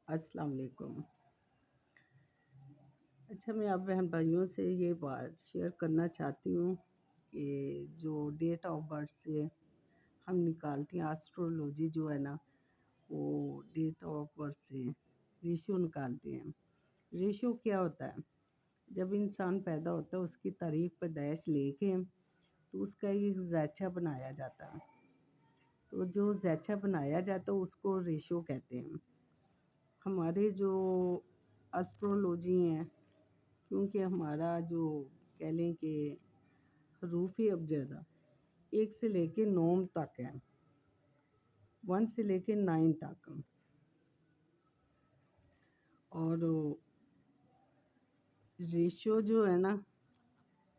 السلام علیکم۔ اچھا، میں آپ بہن بھائیوں سے یہ بات شیئر کرنا چاہتی ہوں کہ جو ڈیٹ آف برتھ سے ہم نکالتے ہیں، آسٹرولوجی جو ہے نا، وہ ڈیٹ آف برتھ سے ریشو نکالتے ہیں۔ ریشو کیا ہوتا ہے؟ جب انسان پیدا ہوتا ہے، اس کی تاریخ پیدائش لے کے تو اس کا ایک زیچہ بنایا جاتا ہے۔ تو جو زیچہ بنایا جاتا ہے اس کو ریشو کہتے ہیں۔ ہمارے جو اسٹرولوجی ہیں، کیونکہ ہمارا جو کہہ لیں کہ حروف ابجدہ 1 سے لے کے 9 تک ہے، 1 سے لے کے 9 تک، اور ریشو جو ہے نا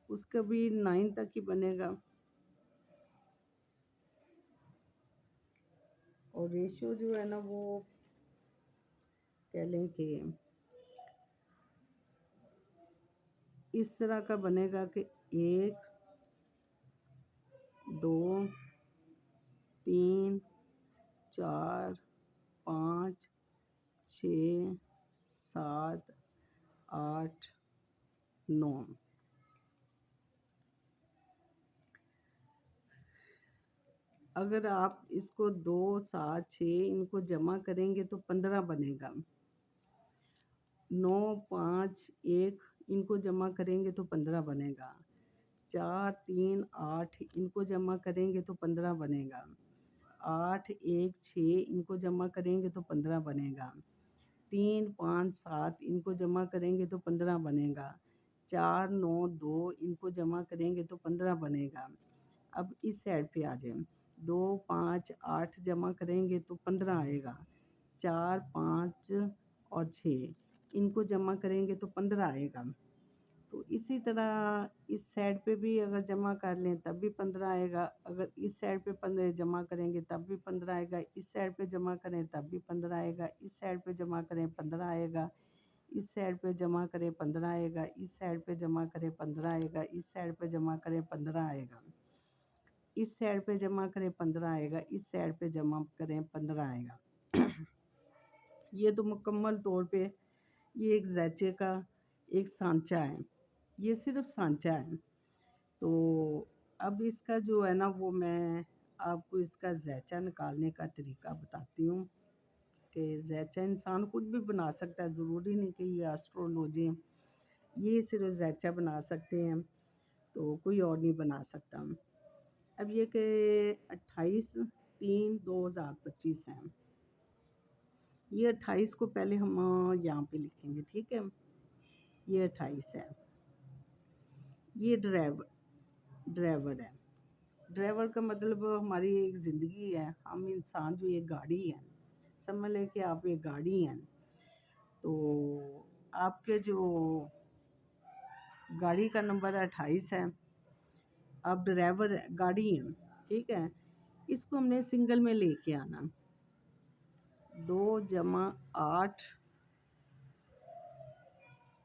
اس کا بھی 9 تک ہی بنے گا۔ اور ریشو جو ہے نا وہ کہہ لیں کہ اس طرح کا بنے گا کہ 1 2 3 4 5 6 7 8 9۔ اگر آپ اس کو 2 7 6 ان کو جمع کریں گے تو 15 بنے گا۔ 9 5 1 ان کو جمع کریں گے تو 15 بنے گا۔ 4 3 8 ان کو جمع کریں گے تو 15 بنے گا۔ 8 1 6 ان کو جمع کریں گے تو 15 بنے گا۔ 3 5 7 ان کو جمع کریں گے تو 15 بنے گا۔ 4 9 2 ان کو جمع کریں گے تو 15 بنے گا۔ اب اس سائڈ پہ آ جائیں۔ 2 5 8 جمع کریں گے تو 15 آئے گا۔ 4 5 اور 6 ان کو جمع کریں گے تو 15 آئے گا۔ تو اسی طرح اس سائڈ پہ بھی اگر جمع کر لیں تب بھی 15 آئے گا۔ اگر اس سائڈ پہ 15 جمع کریں گے تب بھی 15 آئے گا۔ اس سائڈ پہ جمع کریں تب بھی 15 آئے گا۔ اس سائڈ پہ جمع کریں 15 آئے گا۔ اس سائڈ پہ جمع کریں 15 آئے گا۔ اس سائڈ پہ جمع کریں 15 آئے گا۔ اس سائڈ پہ جمع کریں 15 آئے گا۔ اس سائڈ پہ جمع کریں 15 آئے گا۔ اس سائڈ پہ جمع کریں 15 آئے گا۔ یہ تو مکمل طور پہ یہ ایک زیچے کا ایک سانچہ ہے، یہ صرف سانچہ ہے۔ تو اب اس کا جو ہے نا وہ میں آپ کو اس کا زیچہ نکالنے کا طریقہ بتاتی ہوں کہ زیچہ انسان خود بھی بنا سکتا ہے، ضروری نہیں کہ یہ اسٹرولوجی یہ صرف زیچہ بنا سکتے ہیں، تو کوئی اور نہیں بنا سکتا۔ اب یہ کہ 28/3/2025 ہے۔ یہ 28 کو پہلے ہم یہاں پہ لکھیں گے، ٹھیک ہے؟ یہ 28 ہے۔ یہ ڈرائیور ہے۔ ڈرائیور کا مطلب ہماری ایک زندگی ہے، ہم انسان جو ایک گاڑی ہے، سمجھ لیں کہ آپ ایک گاڑی ہیں۔ تو آپ کے جو گاڑی کا نمبر 28 ہے، آپ ڈرائیور گاڑی ہیں، ٹھیک ہے؟ اس کو ہم نے سنگل میں لے کے آنا۔ 2 + 8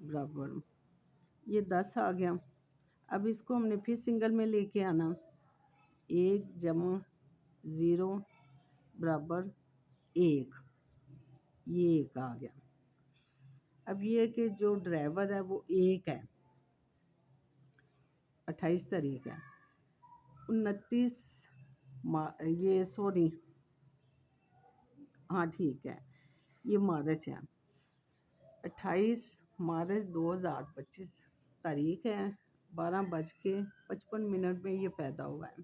برابر یہ 10 آ گیا۔ اب اس کو ہم نے پھر سنگل میں لے کے آنا۔ 1 + 0 برابر 1، یہ 1 آ گیا۔ اب یہ کہ جو ڈرائیور ہے وہ 1 ہے، 28 تاریخ ہے۔ 29 یہ سوری ہاں ٹھیک ہے، یہ مارچ ہے۔ 28 مارچ 2025 تاریخ ہے، 12:55 میں یہ پیدا ہوا ہے۔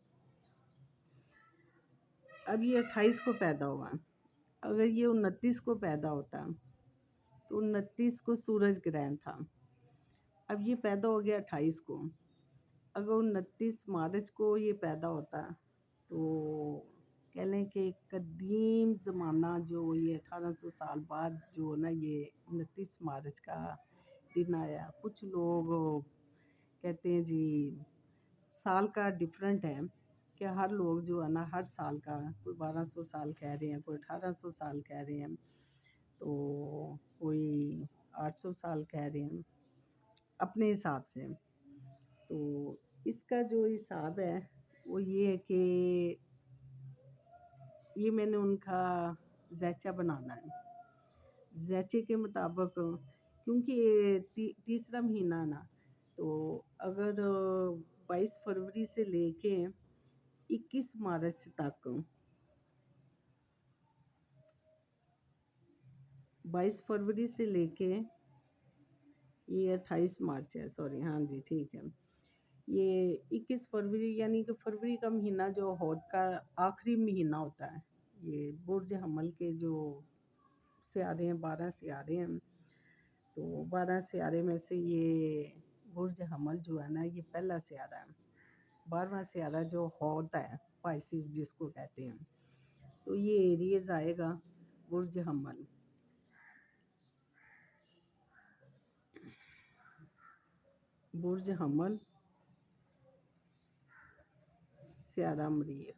اب یہ 28 کو پیدا ہوا ہے۔ اگر یہ 29 کو پیدا ہوتا تو 29 کو سورج گرہن تھا۔ اب یہ پیدا ہو گیا 28 کو۔ اگر 29 مارچ کو یہ پیدا ہوتا تو کہہ لیں کہ قدیم زمانہ جو یہ 1800 سال بعد جو نا یہ 29 مارچ کا دن آیا۔ کچھ لوگ کہتے ہیں جی سال کا ڈیفرنٹ ہے، کہ ہر لوگ جو ہے نا ہر سال کا کوئی 1200 سال کہہ رہے ہیں، کوئی 1800 سال کہہ رہے ہیں، تو کوئی 800 سال کہہ رہے ہیں اپنے حساب سے۔ تو اس کا جو حساب ہے وہ یہ ہے کہ یہ میں نے ان کا زیچہ بنانا ہے۔ زیچے کے مطابق کیونکہ یہ تیسرا مہینہ نا، تو اگر 22 فروری سے لے کے 21 مارچ تک، 22 فروری سے لے کے یہ 28 مارچ ہے، سوری، ہاں جی ٹھیک ہے، یہ 21 فروری یعنی کہ فروری کا مہینہ جو ہوت کا آخری مہینہ ہوتا ہے، یہ برج حمل کے جو سیارے ہیں 12 سیارے ہیں، تو 12 سیارے میں سے یہ برج حمل جو ہے نا یہ پہلا سیارہ ہے، 12واں سیارہ جو ہوتا ہے پائسیس جس کو کہتے ہیں، تو یہ ایریز آئے گا برج حمل، برج حمل، سیارہ مریخ،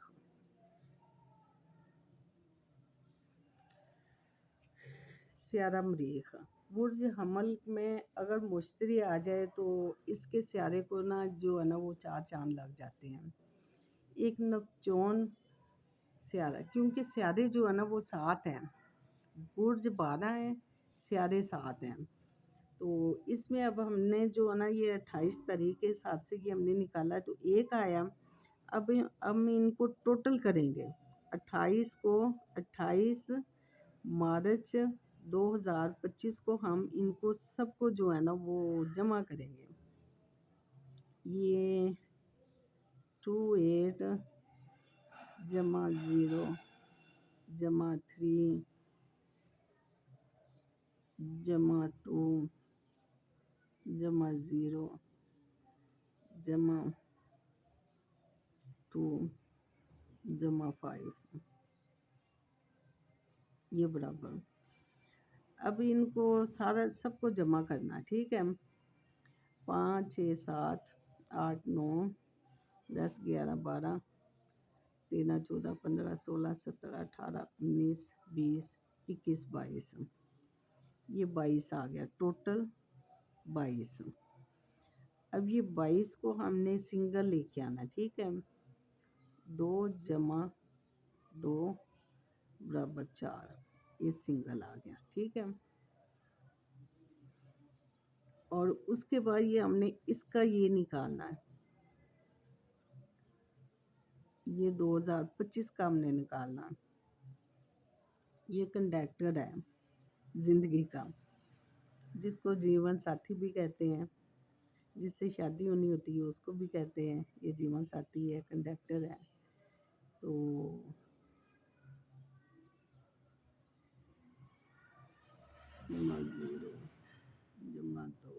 سیارہ مریخ برج حمل میں اگر مشتری آ جائے تو اس کے سیارے کو نا جو ہے نا وہ 4 چاند لگ جاتے ہیں، ایک نپچون سیارہ، کیونکہ سیارے جو ہے نا وہ 7 ہیں، برج 12 ہیں، سیارے 7 ہیں، تو اس میں اب ہم نے جو ہے نا یہ 28 تاریخ کے حساب سے یہ ہم نے نکالا ہے، تو ایک آیا، اب ہم ان کو ٹوٹل کریں گے، 28 کو ہم ان کو سب کو جو ہے نا وہ جمع کریں گے، یہ 28 جمع 0 جمع 3 جمع 2 جمع 0 جمع 2 جمع 5 یہ برابر، اب ان کو سارا سب کو جمع کرنا، ٹھیک ہے، 5 6 7 8 9 10 11 12 13 14 15 16 17 18 19 20 21 22، یہ 22 آ گیا ٹوٹل 22، اب یہ 22 کو ہم نے سنگل لے کے آنا، ٹھیک ہے، 2 جمع 2 برابر 4، یہ سنگل آ گیا، ٹھیک ہے، اور اس کے بعد یہ ہم نے اس کا یہ نکالنا ہے، یہ 2025 کا ہم نے نکالنا، یہ کنڈکٹر ہے زندگی کا، جس کو جیون ساتھی بھی کہتے ہیں، جس سے شادی ہونی ہوتی ہے اس کو بھی کہتے ہیں یہ جیون ساتھی ہے، کنڈکٹر ہے، تو جمع 0 جمع 2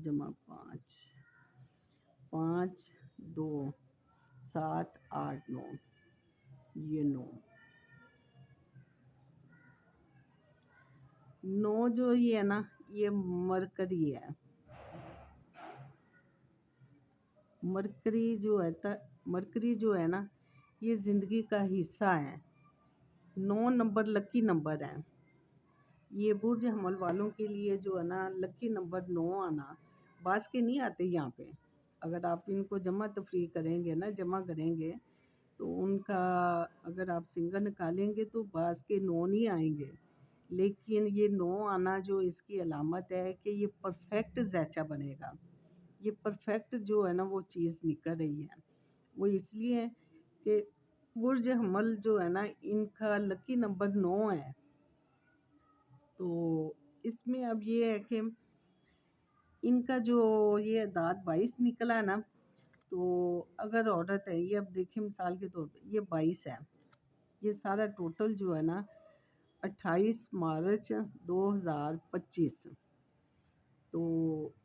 جمع 5 5 2 7 8 9، یہ 9 جو یہ ہے نا یہ مرکری ہے، مرکری جو ہے نا یہ زندگی کا حصہ ہے، 9 نمبر لکی نمبر ہے، یہ برج حمل والوں کے لیے جو ہے نا لکی نمبر 9 آنا بعض کے نہیں آتے، یہاں پہ اگر آپ ان کو جمع تفریق کریں گے نا، جمع کریں گے تو ان کا اگر آپ سنگل نکالیں گے تو بعض کے 9 نہیں آئیں گے، لیکن یہ 9 آنا جو اس کی علامت ہے کہ یہ پرفیکٹ زیچہ بنے گا، یہ پرفیکٹ جو ہے نا وہ چیز نکل رہی ہے، وہ اس لیے ہے کہ برج حمل جو ہے نا ان کا لکی نمبر 9 ہے، تو اس میں اب یہ ہے کہ ان کا جو یہ اعداد 22 نکلا نا، تو اگر عورت ہے، یہ اب دیکھیں مثال کے طور پہ یہ 22 ہے، یہ سارا ٹوٹل جو ہے نا 28 مارچ 2025، تو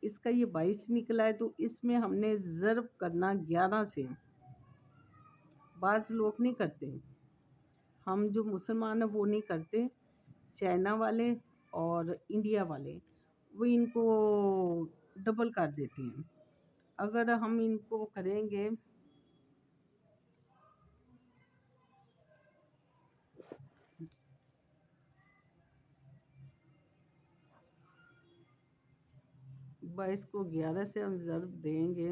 اس کا یہ 22 نکلا ہے، تو اس میں ہم نے ضرب کرنا 11 سے، بعض لوگ نہیں کرتے، ہم جو مسلمان ہیں وہ نہیں کرتے، چائنا والے اور انڈیا والے وہ ان کو ڈبل کر دیتے ہیں، اگر ہم ان کو کریں گے 22 کو 11 سے ہم ضرب دیں گے،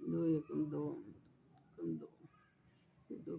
2 1 2 2 2 2 2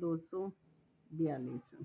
242।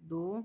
2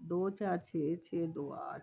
2 4 6 6 2 8।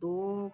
2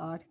8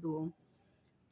2,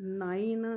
9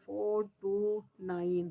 4 2 9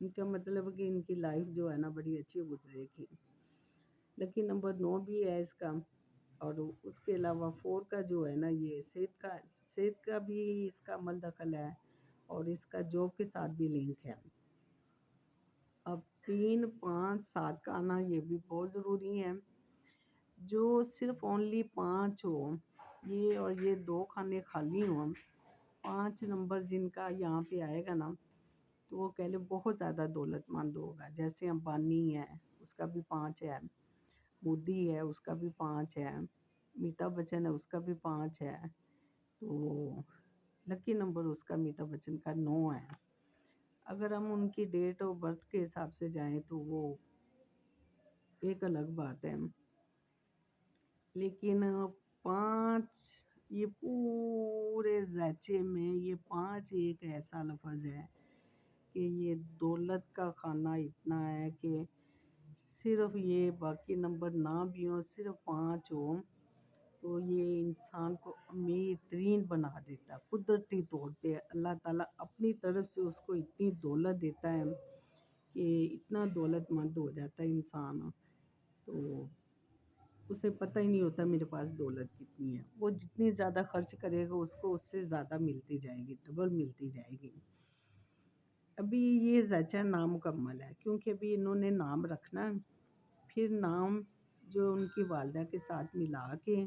ان کا مطلب ہے کہ ان کی لائف جو ہے نا بڑی اچھی گزرے گی۔ لکی نمبر 9 بھی ہے اس کا، اور اس کے علاوہ 4 کا جو ہے نا یہ صحت کا بھی اس کا عمل دخل ہے، اور اس کا جاب کے ساتھ بھی لنک ہے۔ اب 3 5 7 کا آنا یہ بھی بہت ضروری ہے۔ جو صرف اونلی 5 ہو، یہ اور یہ 2 کھانے خالی ہوں، 5 نمبر جن کا یہاں پہ آئے گا نا تو وہ کہہ لے بہت زیادہ دولت مند ہوگا۔ جیسے امبانی ہے، اس کا بھی 5 ہے، مودی ہے اس کا بھی 5 ہے، امیتابھ بچن ہے اس کا بھی 5 ہے، تو لکی نمبر اس کا امیتابھ بچن کا 9 ہے۔ اگر ہم ان کی ڈیٹ آف برتھ کے حساب سے جائیں تو وہ ایک الگ بات ہے، لیکن 5 یہ پورے زیچے میں یہ 5 ایک ایسا لفظ ہے کہ یہ دولت کا کھانا اتنا ہے کہ صرف یہ باقی نمبر نہ بھی ہوں، صرف 5 ہوں تو یہ انسان کو امیر ترین بنا دیتا ہے۔ قدرتی طور پہ اللہ تعالیٰ اپنی طرف سے اس کو اتنی دولت دیتا ہے کہ اتنا دولت مند ہو جاتا ہے انسان، تو اسے پتہ ہی نہیں ہوتا میرے پاس دولت کتنی ہے۔ وہ جتنی زیادہ خرچ کرے گا اس کو اس سے زیادہ ملتی جائے گی، ڈبل ملتی جائے گی۔ ابھی یہ زیچہ نامکمل ہے کیونکہ ابھی انہوں نے نام رکھنا ہے، پھر نام جو ان کی والدہ کے ساتھ ملا کے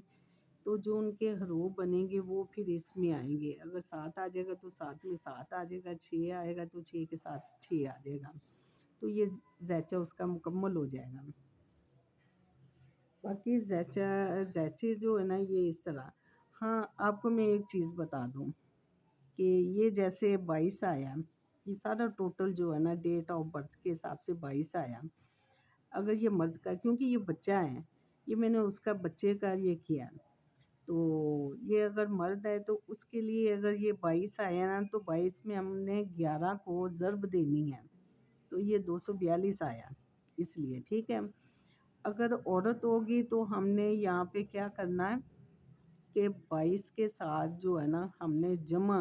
تو جو ان کے حروف بنیں گے وہ پھر اس میں آئیں گے۔ اگر 7 آ جائے گا تو 7 میں 7 آ جائے گا، 6 آئے گا تو 6 کے ساتھ 6 آ جائے گا، تو یہ زیچہ اس کا مکمل ہو جائے گا۔ باقی زیچے جو ہے نا یہ اس طرح، ہاں آپ کو میں ایک چیز بتا دوں کہ یہ جیسے 22 آیا، یہ سارا ٹوٹل جو ہے نا ڈیٹ آف برتھ کے حساب سے 22 آیا۔ اگر یہ مرد کا، کیونکہ یہ بچہ ہے، یہ میں نے اس کا بچے کا یہ کیا، تو یہ اگر مرد ہے تو اس کے لیے اگر یہ 22 آیا نا تو 22 میں ہم نے 11 کو ضرب دینی ہے، تو یہ 242 آیا اس لیے، ٹھیک ہے۔ اگر عورت ہوگی تو ہم نے یہاں پہ کیا کرنا ہے کہ 22 کے ساتھ جو ہے نا ہم نے جمع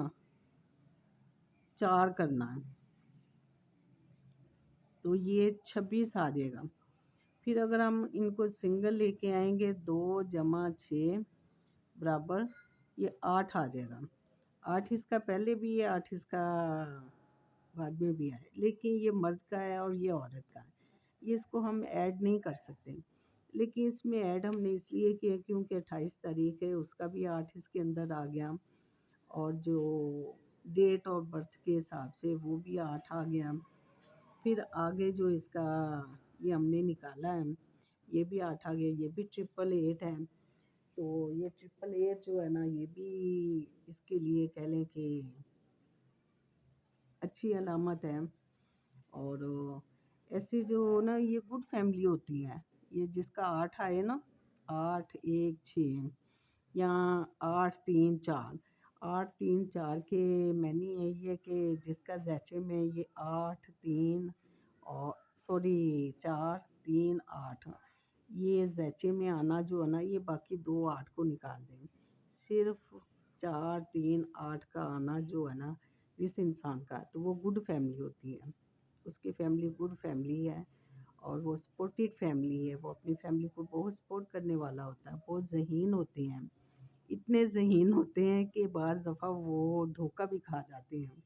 4 کرنا ہے، تو یہ 26 آ جائے گا۔ پھر اگر ہم ان کو سنگل لے کے آئیں گے 2 جمع 6 برابر یہ 8 آ جائے گا۔ 8 اس کا پہلے بھی ہے، 8 اس کا بعد میں بھی ہے، لیکن یہ مرد کا ہے اور یہ عورت کا ہے، یہ اس کو ہم ایڈ نہیں کر سکتے، لیکن اس میں ایڈ ہم نے اس لیے کیا کیونکہ 28 تاریخ ہے، اس کا بھی 8 اس کے اندر آ گیا، اور جو ڈیٹ آف برتھ کے حساب سے وہ بھی 8 آ گیا۔ پھر آگے جو اس کا یہ ہم نے نکالا ہے یہ بھی 8 آ گیا، یہ بھی 888 ہے، تو یہ 888 جو ہے نا یہ بھی اس کے لیے کہہ لیں کہ اچھی علامت ہے۔ اور ایسے جو نا یہ گڈ فیملی ہوتی ہے، یہ جس کا 8 آئے نا 8 1 6 یا 8 3 4، 8 3 4 کے معنی یہی ہے کہ جس کا زیچے میں یہ 8 3 اور 4 3 8 یہ زیچے میں آنا جو ہے نا یہ باقی 2 8 کو نکال دیں، صرف 4 3 8 کا آنا جو ہے نا جس انسان کا تو وہ گڈ فیملی ہوتی ہے، اس کی فیملی گڈ فیملی ہے، اور وہ سپورٹڈ فیملی ہے، وہ اپنی فیملی کو بہت سپورٹ کرنے والا ہوتا ہے، بہت ذہین ہوتے ہیں، اتنے ذہین ہوتے ہیں کہ بعض دفعہ وہ دھوکہ بھی کھا جاتے ہیں،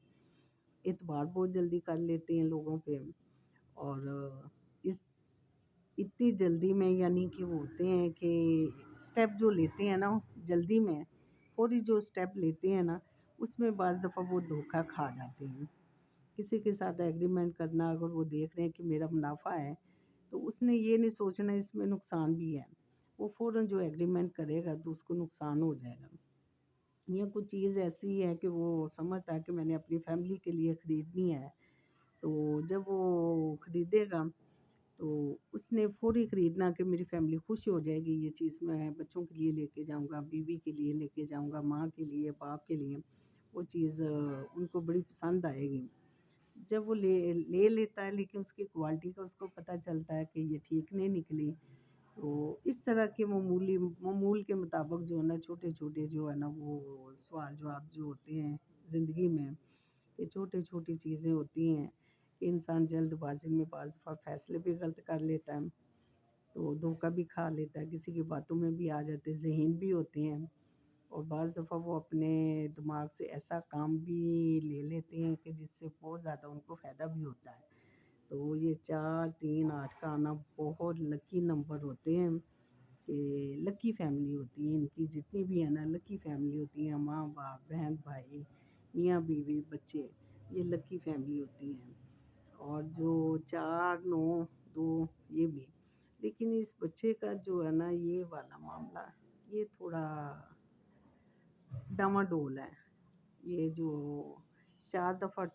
اعتبار بہت جلدی کر لیتے ہیں لوگوں پہ، اور اس اتنی جلدی میں یعنی کہ وہ ہوتے ہیں کہ سٹیپ جو لیتے ہیں نا جلدی میں، فوری جو سٹیپ لیتے ہیں نا اس میں بعض دفعہ وہ دھوکہ کھا جاتے ہیں۔ کسی کے ساتھ ایگریمنٹ کرنا، اگر وہ دیکھ رہے ہیں کہ میرا منافع ہے تو اس نے یہ نہیں سوچنا اس میں نقصان بھی ہے، وہ فوراً جو ایگریمنٹ کرے گا تو اس کو نقصان ہو جائے گا۔ یہ کچھ چیز ایسی ہے کہ وہ سمجھتا ہے کہ میں نے اپنی فیملی کے لیے خریدنی ہے، تو جب وہ خریدے گا تو اس نے فوری خریدنا کہ میری فیملی خوش ہو جائے گی، یہ چیز میں بچوں کے لیے لے کے جاؤں گا، بیوی کے لیے لے کے جاؤں گا، ماں کے لیے، باپ کے لیے، وہ چیز ان کو بڑی پسند آئے گی۔ جب وہ لے لیتا ہے لیکن اس کی کوالٹی کا اس کو پتہ چلتا ہے کہ یہ ٹھیک نہیں نکلی، تو اس طرح کے معمول کے مطابق جو ہے نا چھوٹے چھوٹے جو ہے نا وہ سوال جواب جو ہوتے ہیں زندگی میں، یہ چھوٹی چھوٹی چیزیں ہوتی ہیں کہ انسان جلد بازی میں بعض دفعہ فیصلے بھی غلط کر لیتا ہے، تو دھوکہ بھی کھا لیتا ہے، کسی کی باتوں میں بھی آ جاتے، ذہین بھی ہوتے ہیں، اور بعض دفعہ وہ اپنے دماغ سے ایسا کام بھی لے لیتے ہیں کہ جس سے بہت زیادہ ان کو فائدہ بھی ہوتا ہے۔ تو یہ 4 3 8 کا آنا بہت لکی نمبر ہوتے ہیں، کہ لکی فیملی ہوتی ہے ان کی، جتنی بھی ہے نا لکی فیملی ہوتی ہیں، ماں باپ بہن بھائی میاں بیوی بچے، یہ لکی فیملی ہوتی ہیں۔ اور جو 4 9 2 یہ بھی، لیکن اس بچے کا جو ہے نا یہ والا معاملہ یہ تھوڑا ڈاواڈول ہے۔ یہ جو 4 دفعہ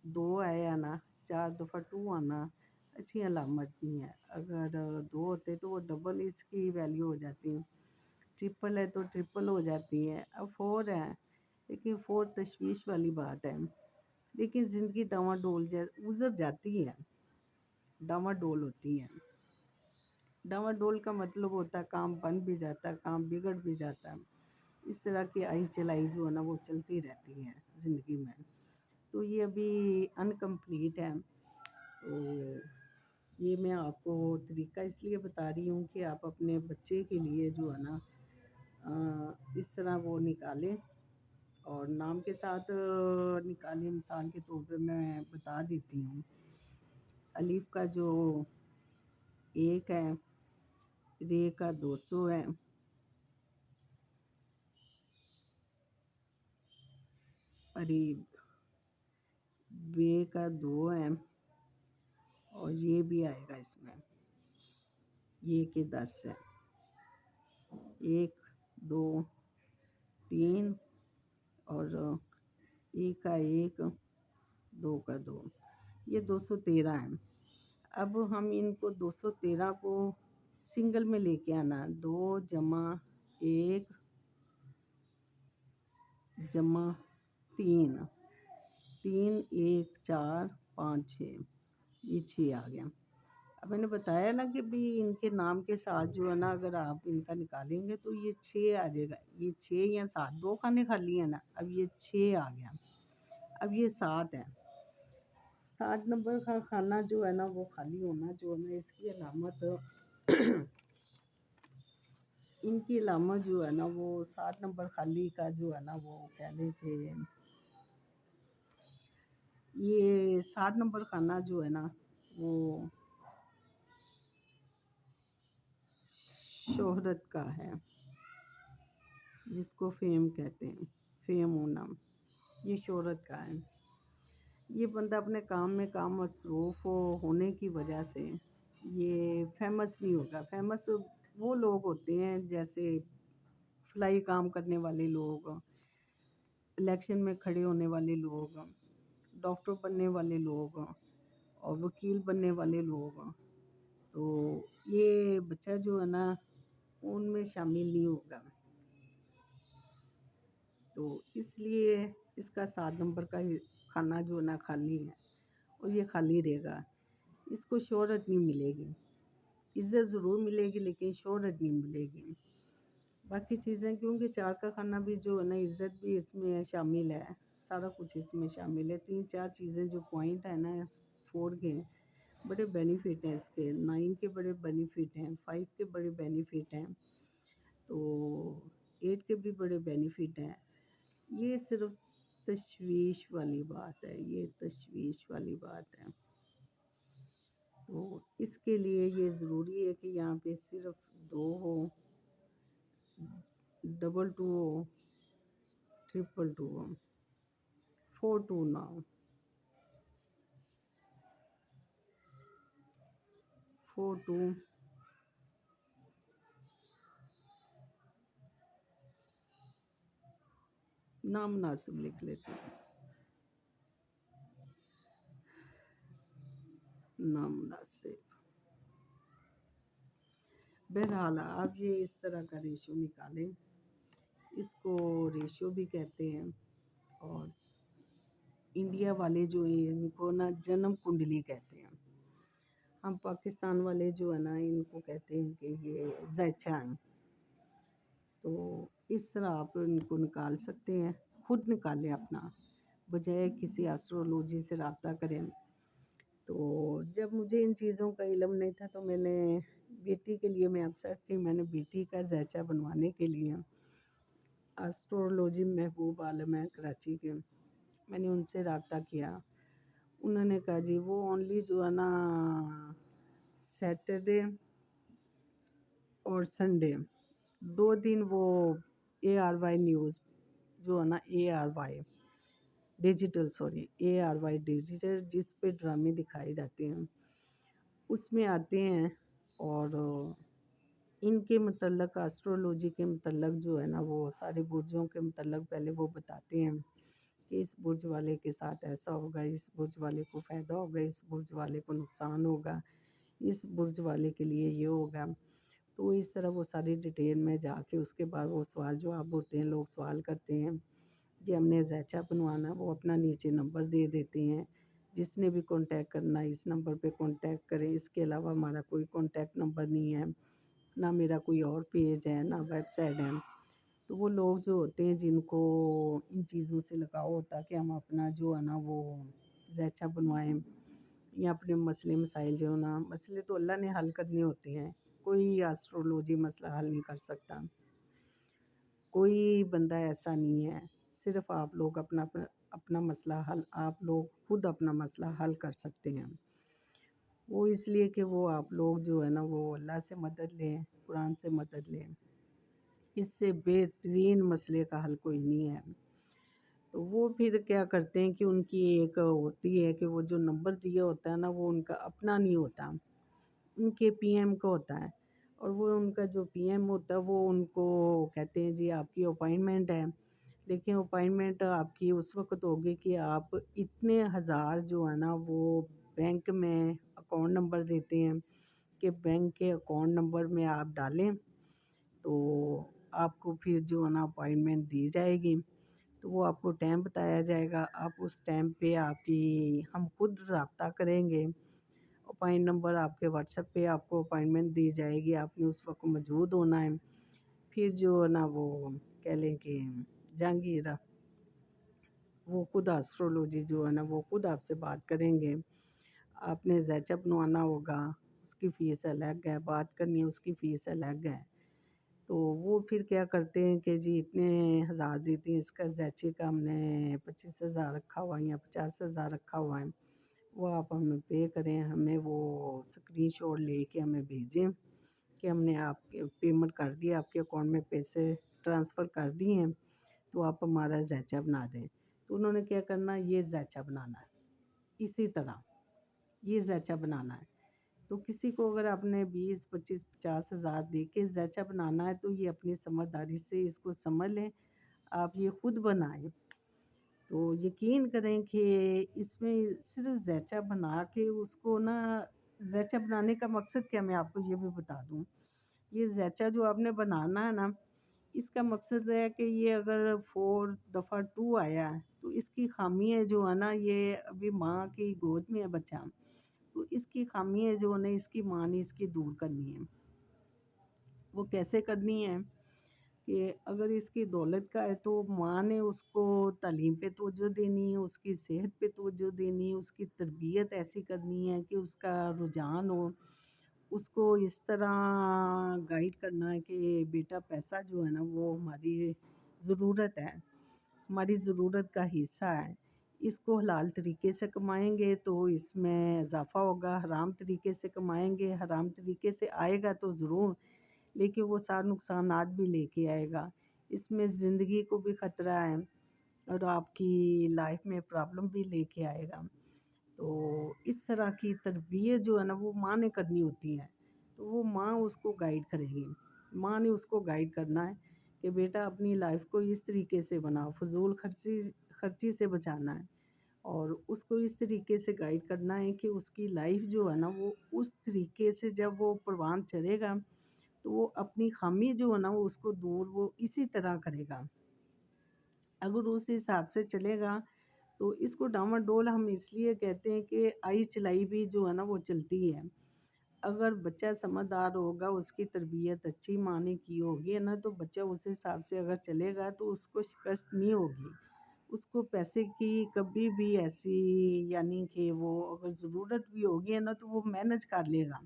2 آیا نا، 4 دفعہ 2 آنا اچھی علامت نہیں ہے۔ اگر 2 ہوتے تو وہ ڈبل اس کی ویلیو ہو جاتی، ٹرپل ہے تو ٹرپل ہو جاتی ہے۔ اب 4 ہے، لیکن 4 تشویش والی بات ہے، لیکن زندگی ڈاواڈول گزر جاتی ہے، ڈاواڈول ہوتی ہے۔ ڈاواڈول کا مطلب ہوتا ہے کام بن بھی جاتا ہے، کام بگڑ بھی جاتا ہے، اس طرح کی آئی چلائی جو ہے نا وہ چلتی رہتی ہے زندگی میں۔ تو یہ ابھی انکمپلیٹ ہے، تو یہ میں آپ کو طریقہ اس لیے بتا رہی ہوں کہ آپ اپنے بچے کے لیے جو ہے نا اس طرح وہ نکالیں، اور نام کے ساتھ نکالیں۔ مثال کے طور پہ میں بتا دیتی ہوں، الف کا جو 1 ہے، رے کا 200 ہے، قریب بے کا 2 ہے، اور یہ بھی آئے گا اس میں، یہ کہ 10 ہے، 1 2 3 اور 1 کا 1 2 کا 2، یہ 213 ہے۔ اب ہم ان کو 213 کو سنگل میں لے کے آنا، 2 جمع 1 جمع 3، 3 1 4 5 6، یہ 6 آ گیا۔ اب میں نے بتایا نا کہ بھی ان کے نام کے ساتھ جو ہے نا اگر آپ ان کا نکالیں گے تو یہ 6 آ جائے گا، یہ 6 یا 7، 2 کھانے خالی ہیں نا، اب یہ 6 آ گیا۔ اب یہ 7 ہے، 7 نمبر کا کھانا جو ہے نا وہ خالی ہونا جو ہے نا، اس کی علامت ان کی علامت جو ہے نا وہ 7 نمبر خالی کا جو ہے نا وہ کہہ لیں کہ یہ 7 نمبر کھانا جو ہے نا وہ شہرت کا ہے، جس کو فیم کہتے ہیں، فیم ہونا، یہ شہرت کا ہے۔ یہ بندہ اپنے کام میں کام مصروف ہونے کی وجہ سے یہ فیمس نہیں ہوگا۔ فیمس وہ لوگ ہوتے ہیں جیسے فلائی کام کرنے والے لوگ، الیکشن میں کھڑے ہونے والے لوگ، ڈاکٹر بننے والے لوگ، اور وکیل بننے والے لوگ، تو یہ بچہ جو ہے نا ان میں شامل نہیں ہوگا۔ تو اس لیے اس کا 7 نمبر کا کھانا جو ہے نا خالی ہے، اور یہ خالی رہے گا۔ اس کو شہرت نہیں ملے گی، عزت ضرور ملے گی لیکن شہرت نہیں ملے گی۔ باقی چیزیں کیونکہ 4 کا کھانا بھی جو ہے نا عزت بھی اس میں شامل ہے، سارا کچھ اس میں شامل ہے۔ 3 4 چیزیں جو پوائنٹ ہیں نا 4 کے بڑے بینیفٹ ہیں، اس کے 9 کے بڑے بینیفٹ ہیں، 5 کے بڑے بینیفٹ ہیں، تو 8 کے بھی بڑے بینیفٹ ہیں۔ یہ صرف تشویش والی بات ہے، یہ تشویش والی بات ہے۔ تو اس کے لیے یہ ضروری ہے کہ یہاں پہ صرف 2 ہو، 2 2 ہو، 2 2 ہو، 4 2 نہ ہو، 4 2 نامناسب لکھ لیتے ہیں، نامناسب۔ بہرحال آپ یہ اس طرح کا ریشو نکالیں، اس کو ریشو بھی کہتے ہیں، اور انڈیا والے جو ہیں ان کو نا جنم کنڈلی کہتے ہیں، ہم پاکستان والے جو ہے نا ان کو کہتے ہیں کہ یہ زیچان۔ تو اس طرح آپ ان کو نکال سکتے ہیں، خود نکالیں اپنا، بجائے کسی ایسٹرولوجی سے رابطہ کریں۔ تو جب مجھے ان چیزوں کا علم نہیں تھا تو میں نے بیٹی کے لیے، میں اپسیٹ تھی، میں نے بیٹی کا زیچہ بنوانے کے لیے اسٹرولوجی محبوب عالم ہے کراچی کے، میں نے ان سے رابطہ کیا۔ انہوں نے کہا جی وہ اونلی جو ہے نا سیٹرڈے اور سنڈے 2 دن وہ ARY نیوز جو ہے نا ARY ڈیجیٹل جس پہ ڈرامے دکھائے جاتے ہیں اس میں آتے ہیں، اور ان کے متعلق اسٹرولوجی کے متعلق جو ہے نا وہ سارے برجوں کے متعلق پہلے وہ بتاتے ہیں کہ اس برج والے کے ساتھ ایسا ہوگا، اس برج والے کو فائدہ ہوگا، اس برج والے کو نقصان ہوگا، اس برج والے کے لیے یہ ہوگا۔ تو اس طرح وہ ساری ڈیٹیل میں جا کے اس کے بعد وہ سوال جواب ہوتے ہیں، لوگ سوال کرتے ہیں کہ ہم نے زیچہ بنوانا، وہ اپنا نیچے نمبر دے دیتے ہیں، جس نے بھی کانٹیکٹ کرنا ہے اس نمبر پہ کانٹیکٹ کریں۔ اس کے علاوہ ہمارا کوئی کانٹیکٹ نمبر نہیں ہے، نہ میرا کوئی اور پیج ہے، نہ ویب سائٹ ہے۔ تو وہ لوگ جو ہوتے ہیں جن کو ان چیزوں سے لگاؤ ہوتا ہے کہ ہم اپنا جو ہے نا وہ زیچہ بنوائیں یا اپنے مسئلے مسائل جو ہے نا، مسئلے تو اللہ نے حل کرنے ہوتے ہیں، کوئی اسٹرولوجی مسئلہ حل نہیں کر سکتا، کوئی بندہ ایسا نہیں ہے، صرف آپ لوگ اپنا مسئلہ حل، آپ لوگ خود اپنا مسئلہ حل کر سکتے ہیں۔ وہ اس لیے کہ وہ آپ لوگ جو ہے نا وہ اللہ سے مدد لیں، قرآن سے مدد لیں، اس سے بہترین مسئلے کا حل کوئی نہیں ہے۔ تو وہ پھر کیا کرتے ہیں کہ ان کی ایک ہوتی ہے کہ وہ جو نمبر دیا ہوتا ہے نا وہ ان کا اپنا نہیں ہوتا، ان کے PM کا ہوتا ہے، اور وہ ان کا جو PM ہوتا ہے وہ ان کو کہتے ہیں جی آپ کی اپائنٹمنٹ ہے، لیکن اپائنٹمنٹ آپ کی اس وقت ہوگی کہ آپ اتنے ہزار جو ہے نا وہ بینک میں اکاؤنٹ نمبر دیتے ہیں کہ بینک کے اکاؤنٹ نمبر میں آپ ڈالیں تو آپ کو پھر جو ہے نا اپائنٹمنٹ دی جائے گی۔ تو وہ آپ کو ٹائم بتایا جائے گا، آپ اس ٹائم پہ ہم خود رابطہ کریں گے، اپائنٹ نمبر آپ کے واٹس ایپ پہ آپ کو اپائنٹمنٹ دی جائے گی، آپ نے اس وقت موجود ہونا ہے۔ پھر جو ہے نا وہ کہہ لیں کہ جہانگیر وہ خود اسٹرولوجی جو ہے نا وہ خود آپ سے بات کریں گے، آپ نے زیچہ بنوانا ہوگا، اس کی فیس الگ ہے، بات کرنی ہے اس کی فیس الگ ہے۔ تو وہ پھر کیا کرتے ہیں کہ جی اتنے ہزار دیتے ہیں، اس کا زیچے کا ہم نے 25,000 رکھا ہوا ہے یا 50,000 رکھا ہوا ہے، وہ آپ ہمیں پے کریں، ہمیں وہ اسکرین شاٹ لے کے ہمیں بھیجیں کہ ہم نے آپ کے پیمنٹ کر دیا، آپ کے اکاؤنٹ میں پیسے ٹرانسفر کر دیے ہیں، تو آپ ہمارا زیچہ بنا دیں۔ تو انہوں نے کیا کرنا، یہ زیچہ بنانا ہے، اسی طرح یہ زیچہ بنانا ہے۔ تو کسی کو اگر آپ نے 20 25 50,000 دے کے زیچہ بنانا ہے تو یہ اپنی سمجھداری سے اس کو سمجھ لیں، آپ یہ خود بنائیں۔ تو یقین کریں کہ اس میں صرف زیچہ بنا کے اس کو نا، زیچہ بنانے کا مقصد کیا، میں آپ کو یہ بھی بتا دوں، یہ زیچہ جو آپ نے بنانا ہے نا، اس کا مقصد ہے کہ یہ اگر 4 دفعہ 2 آیا ہے تو اس کی خامیاں جو ہے نا، یہ ابھی ماں کی گود میں ہے بچہ، تو اس کی خامیاں جو ہے نا اس کی ماں نے اس کی دور کرنی ہے۔ وہ کیسے کرنی ہے کہ اگر اس کی دولت کا ہے تو ماں نے اس کو تعلیم پہ توجہ دینی ہے، اس کی صحت پہ توجہ دینی ہے، اس کی تربیت ایسی کرنی ہے کہ اس کا رجحان ہو، اس کو اس طرح گائیڈ کرنا ہے کہ بیٹا پیسہ جو ہے نا وہ ہماری ضرورت ہے، ہماری ضرورت کا حصہ ہے، اس کو حلال طریقے سے کمائیں گے تو اس میں اضافہ ہوگا، حرام طریقے سے کمائیں گے، حرام طریقے سے آئے گا تو ضرور، لیکن وہ سارے نقصانات بھی لے کے آئے گا، اس میں زندگی کو بھی خطرہ ہے اور آپ کی لائف میں پرابلم بھی لے کے آئے گا۔ تو اس طرح کی تربیت جو ہے نا وہ ماں نے کرنی ہوتی ہے، تو وہ ماں اس کو گائیڈ کرے گی، ماں نے اس کو گائیڈ کرنا ہے کہ بیٹا اپنی لائف کو اس طریقے سے بناؤ، فضول خرچی سے بچانا ہے، اور اس کو اس طریقے سے گائیڈ کرنا ہے کہ اس کی لائف جو ہے نا وہ اس طریقے سے جب وہ پروان چڑھے گا تو وہ اپنی خامی جو ہے نا وہ اس کو دور وہ اسی طرح کرے گا۔ اگر اس حساب سے چلے گا تو اس کو ڈاواڈول ہم اس لیے کہتے ہیں کہ آئی چلائی بھی جو ہے نا وہ چلتی ہے۔ اگر بچہ سمجھدار ہوگا، اس کی تربیت اچھی ماں نے کی ہوگی نا، تو بچہ اس حساب سے اگر چلے گا تو اس کو شکست نہیں ہوگی، اس کو پیسے کی کبھی بھی ایسی، یعنی کہ وہ اگر ضرورت بھی ہوگی ہے نا تو وہ مینج کر لے گا،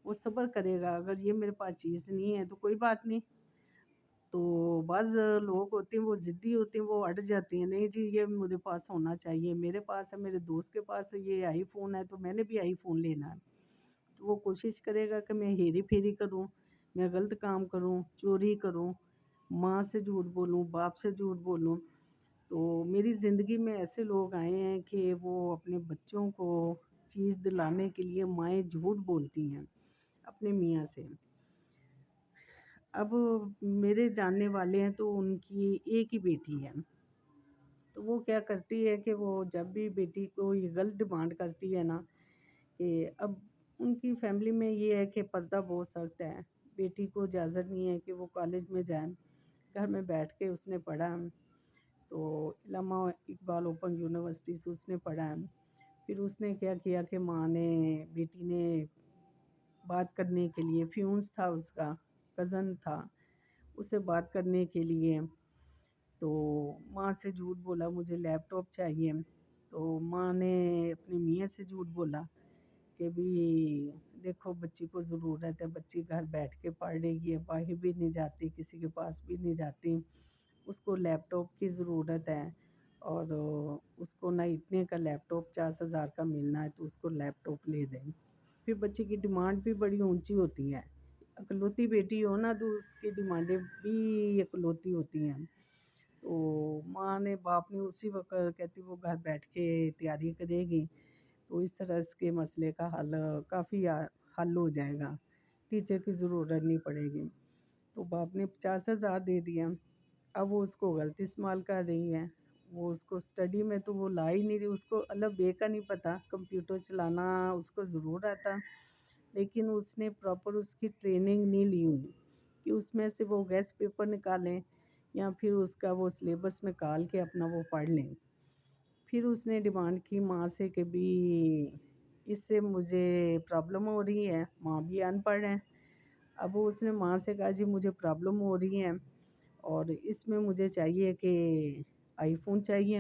وہ صبر کرے گا، اگر یہ میرے پاس چیز نہیں ہے تو کوئی بات نہیں۔ تو بعض لوگ ہوتے ہیں وہ ضدی ہوتے ہیں، وہ اٹ جاتے ہیں، نہیں جی یہ میرے پاس ہونا چاہیے، میرے پاس ہے، میرے دوست کے پاس ہے، یہ آئی فون ہے تو میں نے بھی آئی فون لینا ہے۔ تو وہ کوشش کرے گا کہ میں ہیری پھیری کروں، میں غلط کام کروں، چوری کروں، ماں سے جھوٹ بولوں، باپ سے جھوٹ بولوں۔ تو میری زندگی میں ایسے لوگ آئے ہیں کہ وہ اپنے بچوں کو چیز دلانے کے لیے مائیں جھوٹ بولتی ہیں اپنے میاں سے۔ اب میرے جاننے والے ہیں تو ان کی ایک ہی بیٹی ہے، تو وہ کیا کرتی ہے کہ وہ جب بھی بیٹی کو یہ غلط ڈیمانڈ کرتی ہے نا، کہ اب ان کی فیملی میں یہ ہے کہ پردہ بہت سخت ہے، بیٹی کو اجازت نہیں ہے کہ وہ کالج میں جائیں، گھر میں بیٹھ کے اس نے پڑھا، تو علامہ اقبال اوپن یونیورسٹی سے اس نے پڑھا ہے۔ پھر اس نے کیا کیا کہ ماں نے، بیٹی نے بات کرنے کے لیے، فیونس تھا اس کا، کزن تھا، اسے بات کرنے کے لیے تو ماں سے جھوٹ بولا مجھے لیپ ٹاپ چاہیے، تو ماں نے اپنے میاں سے جھوٹ بولا کہ بھی دیکھو بچی کو ضرورت ہے، بچی گھر بیٹھ کے پڑھ رہی ہے، باہر بھی نہیں جاتی، کسی کے پاس بھی نہیں جاتی، اس کو لیپ ٹاپ کی ضرورت ہے، اور اس کو نہ اتنے کا لیپ ٹاپ 50,000 کا ملنا ہے تو اس کو لیپ ٹاپ لے دیں۔ پھر بچے کی ڈیمانڈ بھی بڑی اونچی ہوتی ہے، اکلوتی بیٹی ہو نا تو اس کی ڈیمانڈیں بھی اکلوتی ہوتی ہیں۔ تو ماں نے، باپ نے اسی وقت کہتی وہ گھر بیٹھ کے تیاری کرے گی تو اس طرح اس کے مسئلے کا حل کافی حل ہو جائے گا، ٹیچر کی ضرورت نہیں پڑے گی۔ تو باپ نے 50,000 دے دیا، اب وہ اس کو غلط استعمال کر رہی ہے، وہ اس کو اسٹڈی میں تو وہ لا ہی نہیں رہی، اس کو الگ بے کا نہیں پتہ، کمپیوٹر چلانا اس کو ضرور آتا، لیکن اس نے پراپر اس کی ٹریننگ نہیں لی ہوئی کہ اس میں سے وہ گیس پیپر نکالیں یا پھر اس کا وہ سلیبس نکال کے اپنا وہ پڑھ لیں۔ پھر اس نے ڈیمانڈ کی ماں سے کہ بھی اس سے مجھے پرابلم ہو رہی ہے، ماں بھی ان پڑھ ہے۔ اب اس نے ماں سے کہا جی مجھے پرابلم ہو رہی ہے اور اس میں مجھے چاہیے کہ آئی فون چاہیے۔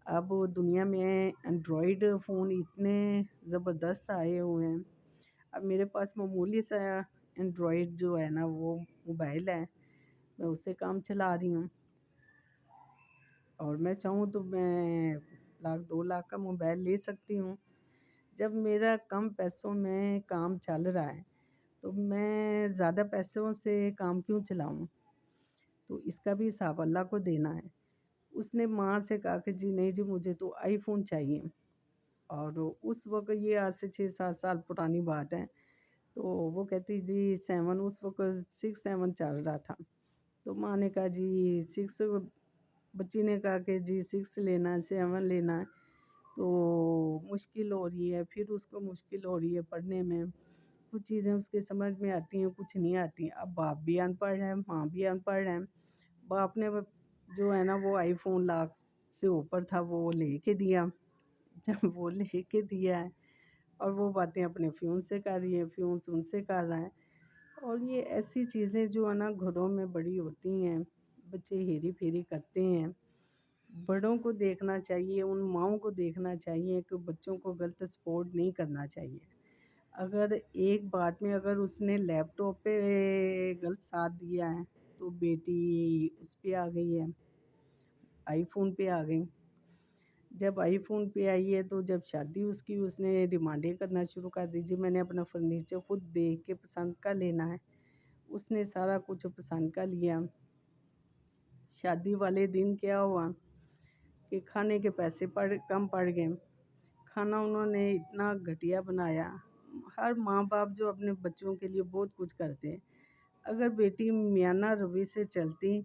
اب دنیا میں اینڈرائڈ فون اتنے زبردست آئے ہوئے ہیں، اب میرے پاس معمولی سا اینڈرائڈ جو ہے نا وہ موبائل ہے، میں اس سے کام چلا رہی ہوں، اور میں چاہوں تو میں 1,00,000 2,00,000 کا موبائل لے سکتی ہوں۔ جب میرا کم پیسوں میں کام چل رہا ہے تو میں زیادہ پیسوں سے کام کیوں چلاؤں؟ تو اس کا بھی حساب اللہ کو دینا ہے۔ اس نے ماں سے کہا کہ جی نہیں جی مجھے تو آئی فون چاہیے، اور اس وقت یہ آج سے 6-7 سال پرانی بات ہے، تو وہ کہتی جی 7، اس وقت 6-7 چل رہا تھا، تو ماں نے کہا جی 6، بچی نے کہا کہ جی 6 لینا ہے، 7 لینا ہے، تو مشکل ہو رہی ہے، پھر اس کو مشکل ہو رہی ہے پڑھنے میں، کچھ چیزیں اس کے سمجھ میں آتی ہیں، کچھ نہیں آتی ہیں۔ اب باپ بھی ان پڑھ ہے، ماں بھی ان پڑھ ہے، باپ نے جو ہے نا وہ آئی فون 1,00,000 سے اوپر تھا وہ لے کے دیا، جب وہ لے کے دیا ہے اور وہ باتیں اپنے فیون سے کر رہی ہے، فیون ان سے کر رہا ہے، اور یہ ایسی چیزیں جو ہے نا گھروں میں بڑی ہوتی ہیں، بچے ہیری پھیری کرتے ہیں۔ بڑوں کو دیکھنا چاہیے، ان ماؤں کو دیکھنا چاہیے کہ بچوں کو غلط سپورٹ نہیں کرنا چاہیے۔ اگر ایک بات میں اگر اس نے لیپ ٹاپ پہ غلط ساتھ دیا ہے تو بیٹی اس پہ آ گئی ہے، آئی فون پہ آ گئی۔ جب آئی فون پہ آئی ہے تو جب شادی اس کی، اس نے ڈیمانڈیں کرنا شروع کر دی، جی میں نے اپنا فرنیچر خود دیکھ کے پسند کا لینا ہے۔ اس نے سارا کچھ پسند کا لیا۔ شادی والے دن کیا ہوا کہ کھانے کے پیسے کم پڑ گئے، کھانا انہوں نے اتنا گھٹیا بنایا۔ ہر ماں باپ جو اپنے بچوں کے لیے بہت کچھ کرتے ہیں، اگر بیٹی میانہ روی سے چلتی،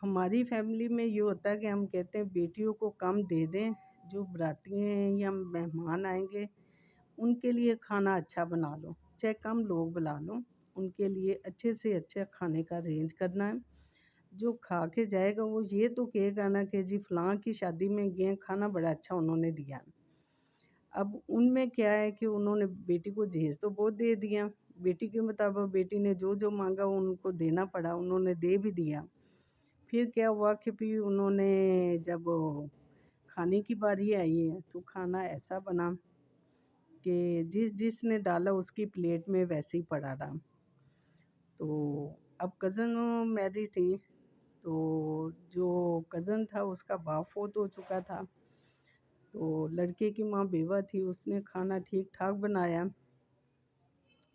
ہماری فیملی میں یہ ہوتا ہے کہ ہم کہتے ہیں بیٹیوں کو کم دے دیں، جو براتی ہیں یا مہمان آئیں گے ان کے لیے کھانا اچھا بنا لو، چاہے کم لوگ بلا لو، ان کے لیے اچھے سے اچھا کھانے کا ارینج کرنا ہے۔ جو کھا کے جائے گا وہ یہ تو کہے گا نا کہ جی فلاں کی شادی میں گئے، کھانا بڑا اچھا انہوں نے دیا۔ اب ان میں کیا ہے کہ انہوں نے بیٹی کو جہیز تو بہت دے دیا، بیٹی کے مطابق بیٹی نے جو جو مانگا ان کو دینا پڑا، انہوں نے دے بھی دیا۔ پھر کیا ہوا کہ پھر انہوں نے جب کھانے کی باری آئی ہے تو کھانا ایسا بنا کہ جس جس نے ڈالا اس کی پلیٹ میں ویسے ہی پڑا رہا۔ تو اب کزن میری تھی، تو جو کزن تھا اس کا باپ فوت ہو چکا تھا، تو لڑکے کی ماں بیوہ تھی، اس نے کھانا ٹھیک ٹھاک بنایا،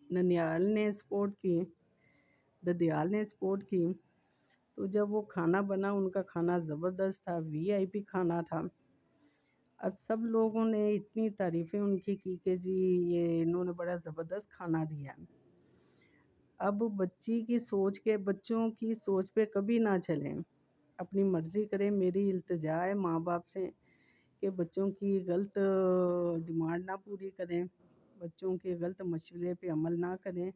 ننیال نے سپورٹ کی، ددیال نے سپورٹ کی۔ تو جب وہ کھانا بنا ان کا کھانا زبردست تھا، وی آئی پی کھانا تھا۔ اب سب لوگوں نے اتنی تعریفیں ان کی کہ جی یہ انہوں نے بڑا زبردست کھانا دیا۔ اب بچوں کی سوچ پہ کبھی نہ چلیں، اپنی مرضی کریں۔ میری التجا ہے ماں باپ سے کہ بچوں کی غلط ڈیمانڈ نہ پوری کریں، بچوں کے غلط مشورے پہ عمل نہ کریں،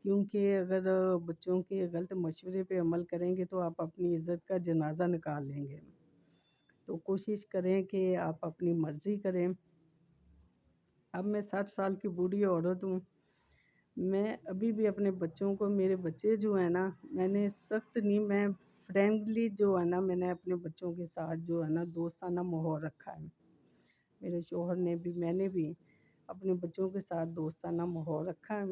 کیونکہ اگر بچوں کے غلط مشورے پہ عمل کریں گے تو آپ اپنی عزت کا جنازہ نکال لیں گے۔ تو کوشش کریں کہ آپ اپنی مرضی کریں۔ اب میں 60 سال کی بوڑھی عورت ہوں، میں ابھی بھی اپنے بچوں کو، میرے بچے جو ہیں نا، میں نے سخت نہیں، میں فرینڈلی جو ہے نا، میں نے اپنے بچوں کے ساتھ جو ہے نا دوستانہ ماحول رکھا ہے۔ میرے شوہر نے بھی، میں نے بھی اپنے بچوں کے ساتھ دوستانہ ماحول رکھا ہے،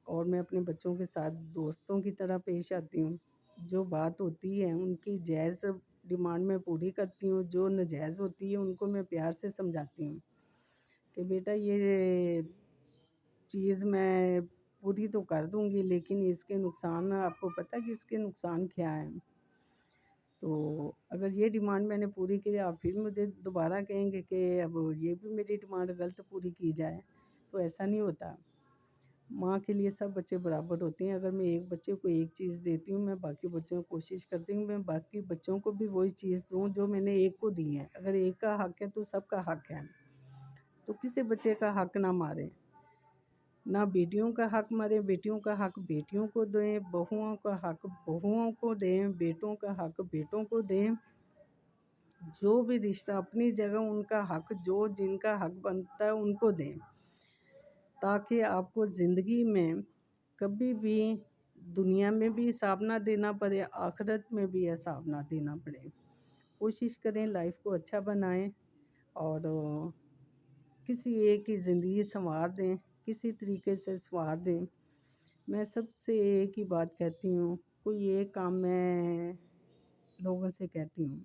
اور میں اپنے بچوں کے ساتھ دوستوں کی طرح پیش آتی ہوں۔ جو بات ہوتی ہے ان کی جائز ڈیمانڈ میں پوری کرتی ہوں، جو ناجائز ہوتی ہے ان کو میں پیار سے سمجھاتی ہوں کہ بیٹا یہ چیز میں پوری تو کر دوں گی لیکن اس کے نقصان، آپ کو پتہ کہ اس کے نقصان کیا ہیں۔ تو اگر یہ ڈیمانڈ میں نے پوری کی، آپ پھر مجھے دوبارہ کہیں گے کہ اب یہ بھی میری ڈیمانڈ غلط پوری کی جائے، تو ایسا نہیں ہوتا۔ ماں کے لیے سب بچے برابر ہوتے ہیں۔ اگر میں ایک بچے کو ایک چیز دیتی ہوں، میں باقی بچوں کو کوشش کرتی ہوں میں باقی بچوں کو بھی وہی چیز دوں جو میں نے ایک کو دی ہے۔ اگر ایک کا حق ہے تو سب کا حق ہے، تو کسی بچے کا حق نہ ماریں، نہ بیٹیوں کا حق ماریں، بیٹیوں کا حق بیٹیوں کو دیں، بہوؤں کا حق بہوؤں کو دیں، بیٹوں کا حق بیٹوں کو دیں۔ جو بھی رشتہ اپنی جگہ ان کا حق، جو جن کا حق بنتا ہے ان کو دیں، تاکہ آپ کو زندگی میں کبھی بھی دنیا میں بھی حساب نہ دینا پڑے، آخرت میں بھی حساب نہ دینا پڑے۔ کوشش کریں لائف کو اچھا بنائیں، اور کسی ایک کی زندگی سنوار دیں، کسی طریقے سے سنوار دیں۔ میں سب سے ایک ہی بات کہتی ہوں، کوئی ایک کام میں لوگوں سے کہتی ہوں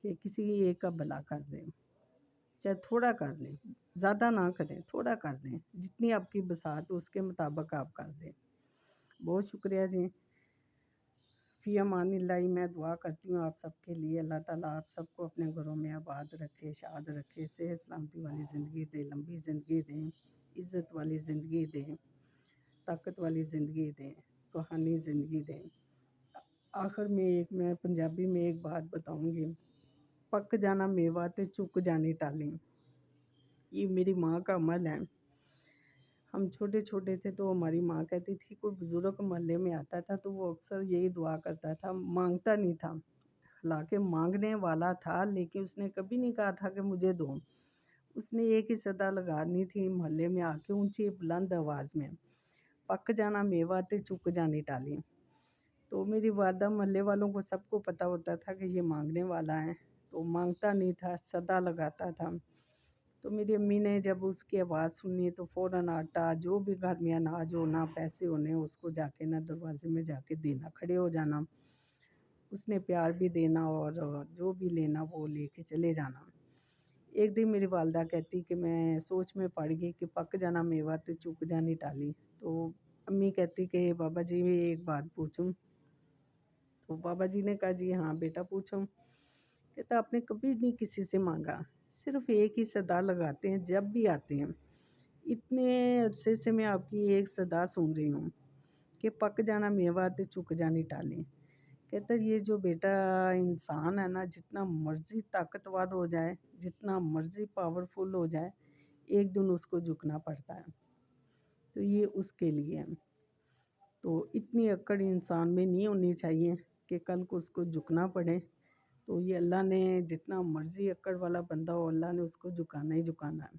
کہ کسی ایک کا بھلا کر دیں، چاہے تھوڑا کر دیں، زیادہ نہ کریں، تھوڑا کر دیں، جتنی آپ کی بساط ہو اس کے مطابق آپ کر دیں۔ بہت شکریہ جی۔ فی امان اللہ، میں دعا کرتی ہوں آپ سب کے لیے، اللہ تعالیٰ آپ سب کو اپنے گھروں میں آباد رکھے، شاد رکھے، صحت سلامتی والی زندگی دے، لمبی زندگی دیں، عزت والی زندگی دیں، طاقت والی زندگی دیں، روحانی زندگی دیں۔ آخر میں پنجابی میں ایک بات بتاؤں گی، پک جانا میوہ تے چک جانی ٹالی۔ یہ میری ماں کا عمل ہے۔ ہم چھوٹے چھوٹے تھے تو ہماری ماں کہتی تھی، کوئی بزرگ محلے میں آتا تھا تو وہ اکثر یہی دعا کرتا تھا، مانگتا نہیں تھا، حالانکہ مانگنے والا تھا لیکن اس نے کبھی نہیں کہا تھا کہ مجھے دو۔ اس نے ایک ہی صدا لگانی تھی محلے میں آ کے اونچی بلند آواز میں، پک جانا میوہ تے چک جانی ٹالی۔ تو میری والدہ محلے والوں کو سب کو پتہ ہوتا تھا کہ یہ مانگنے والا ہے، تو مانگتا نہیں تھا، صدا لگاتا تھا۔ تو میری امی نے جب اس کی آواز سنی تو فوراً آٹا، جو بھی گھر میں اناج ہونا، پیسے ہونے، اس کو جا کے دروازے میں جا کے دینا، کھڑے ہو جانا، اس نے پیار بھی دینا اور جو بھی لینا وہ لے کے چلے جانا۔ ایک دن میری والدہ کہتی کہ میں سوچ میں پڑ گئی کہ پک جانا میوہ تو چک جانی ٹالی، تو امی کہتی کہ بابا جی ایک بات پوچھوں؟ تو بابا جی نے کہا جی ہاں بیٹا پوچھو۔ کہتا آپ نے کبھی نہیں کسی سے مانگا، صرف ایک ہی صدا لگاتے ہیں جب بھی آتے ہیں، اتنے عرصے سے میں آپ کی ایک صدا سن رہی ہوں کہ پک جانا میوہ تے چک جانی ٹالی۔ کہتا یہ جو بیٹا انسان ہے نا، جتنا مرضی طاقتور ہو جائے، جتنا مرضی پاورفل ہو جائے، ایک دن اس کو جھکنا پڑتا ہے، تو یہ اس کے لیے ہے۔ تو اتنی اکڑ انسان میں نہیں ہونی چاہیے کہ کل کو اس کو جھکنا پڑے۔ تو یہ اللہ نے جتنا مرضی اکڑ والا بندہ ہو، اللہ نے اس کو جھکانا ہی جھکانا ہے۔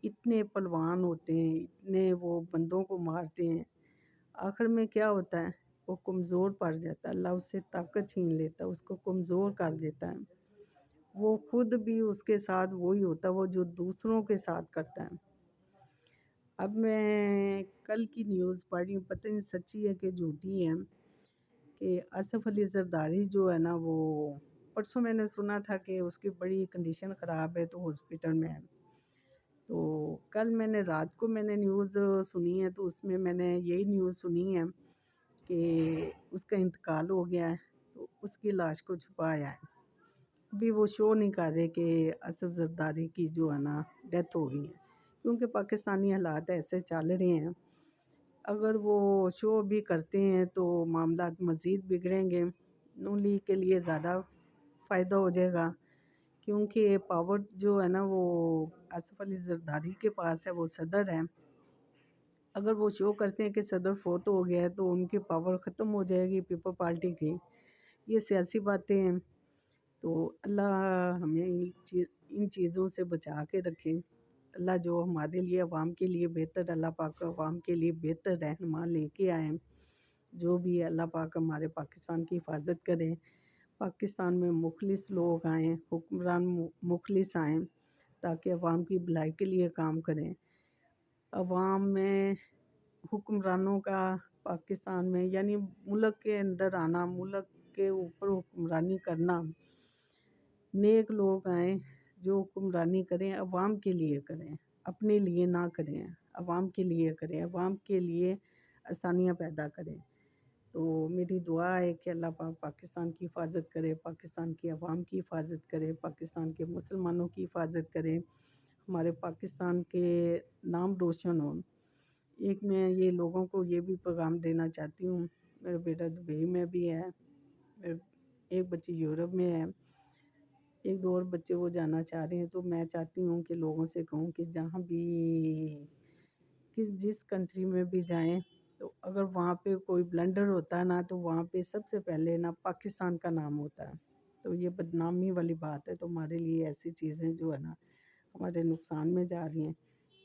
اتنے پلوان ہوتے ہیں، اتنے وہ بندوں کو مارتے ہیں، آخر میں کیا ہوتا ہے؟ وہ کمزور پڑ جاتا ہے، اللہ اس سے طاقت چھین لیتا ہے، اس کو کمزور کر دیتا ہے، وہ خود بھی اس کے ساتھ وہی ہوتا ہے وہ جو دوسروں کے ساتھ کرتا ہے۔ اب میں کل کی نیوز پڑھی، پتہ نہیں سچی ہے کہ جھوٹی ہے، کہ آصف علی زرداری جو ہے نا، وہ پرسوں میں نے سنا تھا کہ اس کی بڑی کنڈیشن خراب ہے تو ہاسپٹل میں ہے، تو کل میں نے رات کو میں نے نیوز سنی ہے، تو اس میں نے یہی نیوز سنی ہے کہ اس کا انتقال ہو گیا ہے، تو اس کی لاش کو چھپایا ہے، ابھی وہ شو نہیں کر رہے کہ آصف زرداری کی جو ہے نا ڈیتھ ہو گئی ہے، کیونکہ پاکستانی حالات ایسے چل رہے ہیں، اگر وہ شو بھی کرتے ہیں تو معاملات مزید بگڑیں گے، نون لیگ کے لیے زیادہ فائدہ ہو جائے گا، کیونکہ پاور جو ہے نا وہ آصف علی زرداری کے پاس ہے، وہ صدر ہے، اگر وہ شو کرتے ہیں کہ صدر فوت ہو گیا ہے تو ان کی پاور ختم ہو جائے گی پیپل پارٹی کی، یہ سیاسی باتیں ہیں، تو اللہ ہمیں ان چیزوں سے بچا کے رکھیں، اللہ جو ہمارے لیے عوام کے لیے بہتر، اللہ پاک عوام کے لیے بہتر رہنما لے کے آئیں، جو بھی اللہ پاک ہمارے پاکستان کی حفاظت کریں، پاکستان میں مخلص لوگ آئیں، حکمران مخلص آئیں، تاکہ عوام کی بھلائی کے لیے کام کریں، عوام میں حکمرانوں کا پاکستان میں یعنی ملک کے اندر آنا، ملک کے اوپر حکمرانی کرنا، نیک لوگ آئیں جو حکمرانی کریں، عوام کے لیے کریں، اپنے لیے نہ کریں، عوام کے لیے کریں، عوام کے لیے آسانیاں پیدا کریں، تو میری دعا ہے کہ اللہ پاک پاکستان کی حفاظت کرے، پاکستان کی عوام کی حفاظت کرے، پاکستان کے مسلمانوں کی حفاظت کرے، ہمارے پاکستان کے نام روشن ہوں۔ ایک میں یہ لوگوں کو یہ بھی پیغام دینا چاہتی ہوں، میرا بیٹا دبئی میں بھی ہے، ایک بچی یورپ میں ہے، ایک دو اور بچے وہ جانا چاہ رہے ہیں، تو میں چاہتی ہوں کہ لوگوں سے کہوں کہ جہاں بھی جس کنٹری میں بھی جائیں، تو اگر وہاں پہ کوئی بلنڈر ہوتا ہے نا، تو وہاں پہ سب سے پہلے نا پاکستان کا نام ہوتا ہے، تو یہ بدنامی والی بات ہے، تو ہمارے لیے ایسی چیزیں جو ہے نا ہمارے نقصان میں جا رہی ہیں،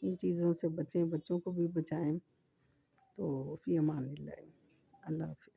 ان چیزوں سے بچیں، بچوں کو بھی بچائیں، تو فی امان اللہ، اللہ حافظ۔